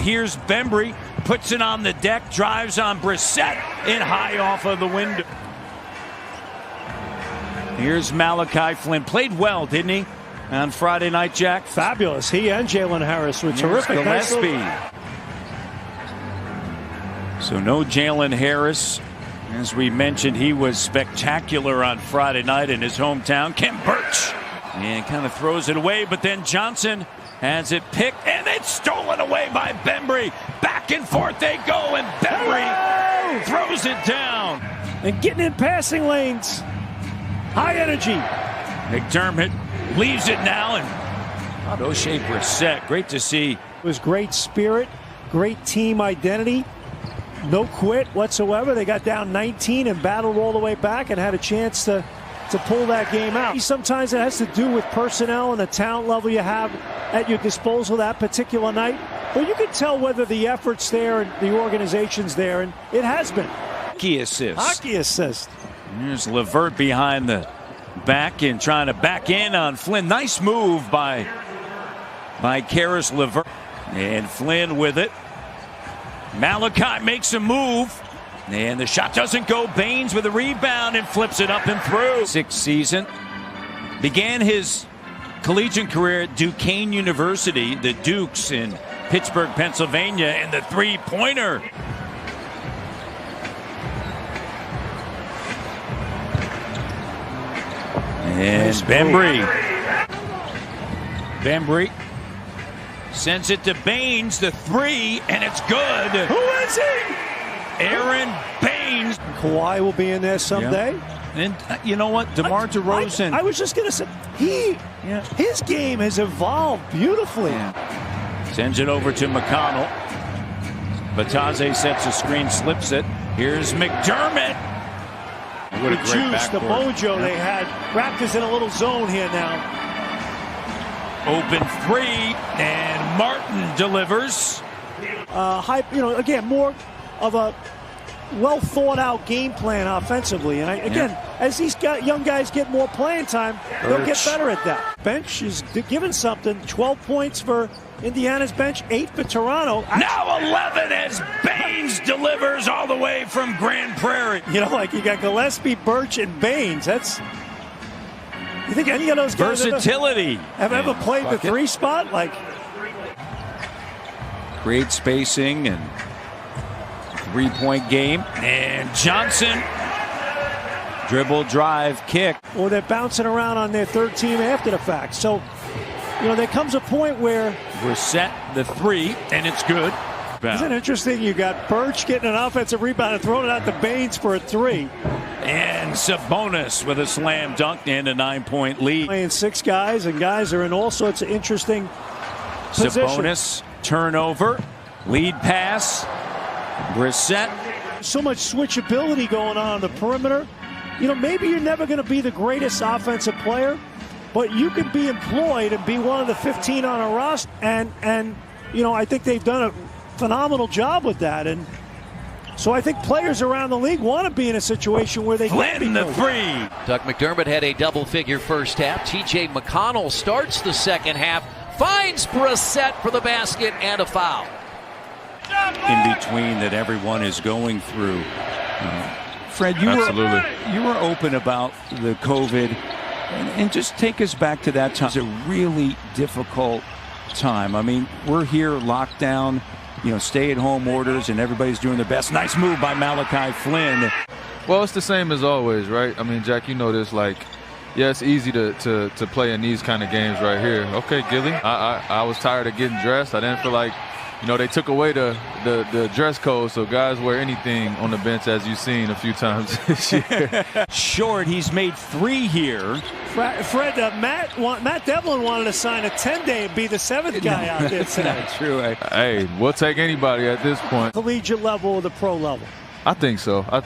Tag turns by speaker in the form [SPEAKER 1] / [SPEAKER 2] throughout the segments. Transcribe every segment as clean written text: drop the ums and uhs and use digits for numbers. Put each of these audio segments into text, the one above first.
[SPEAKER 1] Here's Bembry, puts it on the deck, drives on Brissett, and high off of the window. Here's Malachi Flynn. Played well, didn't he, on Friday night, Jack?
[SPEAKER 2] Fabulous. He and Jalen Harris were terrific.
[SPEAKER 1] Gillespie. So no Jalen Harris. As we mentioned, he was spectacular on Friday night in his hometown. Kent Birch. And kind of throws it away, but then Johnson has it picked, and it's stolen away by Bembry. Back and forth they go, and Bembry throws it down.
[SPEAKER 2] And getting in passing lanes. High energy.
[SPEAKER 1] McDermott leaves it now, and O'Shea Brissett, great to see.
[SPEAKER 2] It was great spirit, great team identity. No quit whatsoever. They got down 19 and battled all the way back and had a chance to pull that game out. Sometimes it has to do with personnel and the talent level you have at your disposal that particular night. But you can tell whether the effort's there and the organization's there, and it has been.
[SPEAKER 1] Hockey assist.
[SPEAKER 2] Hockey assist.
[SPEAKER 1] Here's Levert behind the back and trying to back in on Flynn. Nice move by Karis Levert. And Flynn with it. Malachi makes a move. And the shot doesn't go. Baines with a rebound and flips it up and through. Sixth season. Began his collegiate career at Duquesne University, the Dukes in Pittsburgh, Pennsylvania, and the three-pointer. And Bembry sends it to Baines, the three, and it's good.
[SPEAKER 2] Who is he?
[SPEAKER 1] Aaron Baines.
[SPEAKER 2] Kawhi will be in there someday.
[SPEAKER 1] Yeah. And you know what? DeMar DeRozan.
[SPEAKER 2] I was just going to say, his game has evolved beautifully.
[SPEAKER 1] Yeah. Sends it over to McConnell. Batase sets a screen, slips it. Here's McDermott.
[SPEAKER 2] What a great juice, the mojo they had. Raptors in a little zone here now.
[SPEAKER 1] Open three, and Martin delivers.
[SPEAKER 2] Again, more of a well thought out game plan offensively. And as these young guys get more playing time, they'll get better at that. Bench is given something. 12 points for Indiana's bench, 8 for Toronto.
[SPEAKER 1] Now 11 as Baines delivers all the way from Grand Prairie.
[SPEAKER 2] You got Gillespie, Birch, and Baines. You think any of those guys
[SPEAKER 1] versatility
[SPEAKER 2] have ever played the three spot?
[SPEAKER 1] Great spacing and three-point game. And Johnson, dribble, drive, kick.
[SPEAKER 2] Or they're bouncing around on their third team after the fact. So, there comes a point where
[SPEAKER 1] Brissett the three, and it's good.
[SPEAKER 2] Isn't it interesting? You got Birch getting an offensive rebound and throwing it out to Baines for a three.
[SPEAKER 1] And Sabonis with a slam dunk and a 9-point lead.
[SPEAKER 2] Playing 6 guys, and guys are in all sorts of interesting positions.
[SPEAKER 1] Sabonis, turnover, lead pass, Brissett.
[SPEAKER 2] So much switchability going on the perimeter. Maybe you're never going to be the greatest offensive player, but you can be employed and be one of the 15 on a roster. And I think they've done a phenomenal job with that. And so I think players around the league want to be in a situation where they can be
[SPEAKER 1] the three.
[SPEAKER 3] Doug McDermott had a double-figure first half. T.J. McConnell starts the second half, finds Brissett for the basket and a foul.
[SPEAKER 1] In between that everyone is going through. Fred, you were open about the COVID, and just take us back to that time. It's a really difficult time. I mean, we're here locked down, stay-at-home orders, and everybody's doing their best. Nice move by Malachi Flynn.
[SPEAKER 4] Well, it's the same as always, right? I mean, Jack, you know this, it's easy to play in these kind of games right here. Okay, Gilly, I was tired of getting dressed. I didn't feel like, they took away the dress code, so guys wear anything on the bench, as you've seen a few times this year.
[SPEAKER 1] Short, he's made 3 here.
[SPEAKER 2] Fred, Matt Devlin wanted to sign a 10-day and be the 7th guy out there today.
[SPEAKER 1] That's not true.
[SPEAKER 4] Hey, we'll take anybody at this point.
[SPEAKER 2] Collegiate level or the pro level?
[SPEAKER 4] I think so. I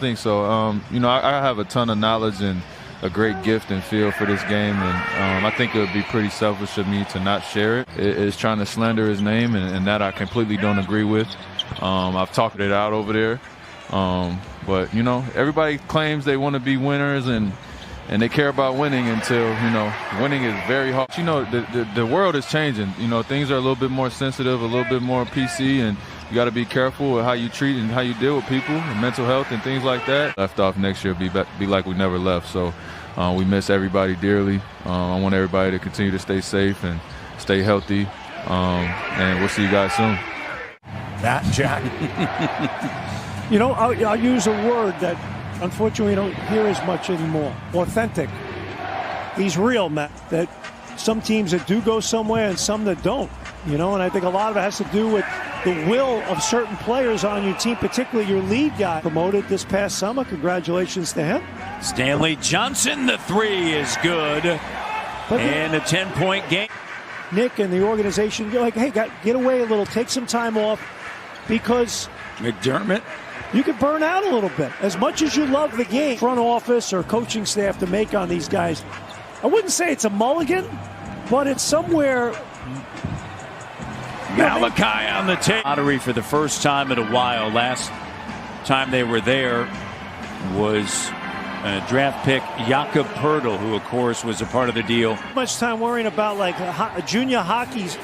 [SPEAKER 4] have a ton of knowledge and a great gift and feel for this game, and I think it would be pretty selfish of me to not share it. It's trying to slander his name, and that I completely don't agree with. I've talked it out over there, but everybody claims they want to be winners, and and they care about winning until, you know, winning is very hard. You know, the world is changing. You know, things are a little bit more sensitive, a little bit more PC, and you got to be careful with how you treat and how you deal with people and mental health and things like that. Left off next year, be like we never left. So we miss everybody dearly. I want everybody to continue to stay safe and stay healthy. And we'll see you guys soon.
[SPEAKER 1] That, Jack.
[SPEAKER 2] You know, I'll use a word that unfortunately we don't hear as much anymore. Authentic. He's real, Matt. That some teams that do go somewhere and some that don't. You know, and I think a lot of it has to do with the will of certain players on your team, particularly your lead guy. Promoted this past summer. Congratulations to him.
[SPEAKER 1] Stanley Johnson, the three is good. And a 10-point game.
[SPEAKER 2] Nick and the organization go like, hey, get away a little, take some time off, because
[SPEAKER 1] McDermott,
[SPEAKER 2] you could burn out a little bit. As much as you love the game, front office or coaching staff to make on these guys, I wouldn't say it's a mulligan, but it's somewhere.
[SPEAKER 1] Malachi on the tape. Lottery for the first time in a while. Last time they were there was draft pick Jakob Poeltl, who of course was a part of the deal.
[SPEAKER 2] Much time worrying about like junior hockey's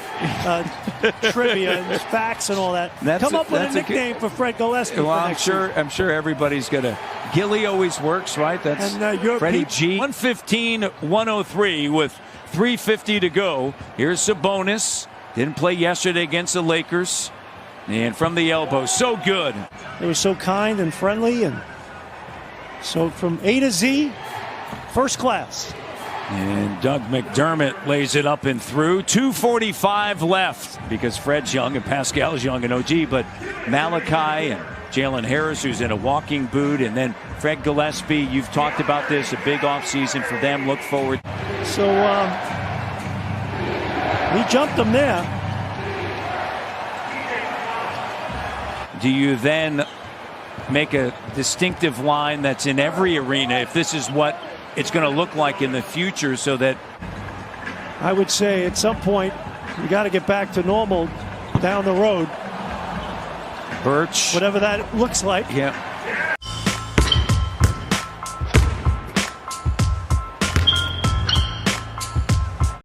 [SPEAKER 2] trivia and facts and all that. Come up with a nickname for Fred Gillespie.
[SPEAKER 1] Well, I'm sure everybody's gonna. Gilly always works, right? That's Freddie G. 115-103 with 3:50 to go. Here's Sabonis. Didn't play yesterday against the Lakers, and from the elbow, so good.
[SPEAKER 2] They were so kind and friendly, and so from A to Z, first class.
[SPEAKER 1] And Doug McDermott lays it up and through. 2:45 left because Fred's young and Pascal's young and OG, but Malachi and Jalen Harris, who's in a walking boot, and then Fred Gillespie. You've talked about this, a big offseason for them. Look forward.
[SPEAKER 2] So we jumped them there.
[SPEAKER 1] Do you then make a distinctive line that's in every arena if this is what it's going to look like in the future, so that
[SPEAKER 2] I would say at some point you got to get back to normal down the road,
[SPEAKER 1] Birch,
[SPEAKER 2] whatever that looks like.
[SPEAKER 1] Yeah,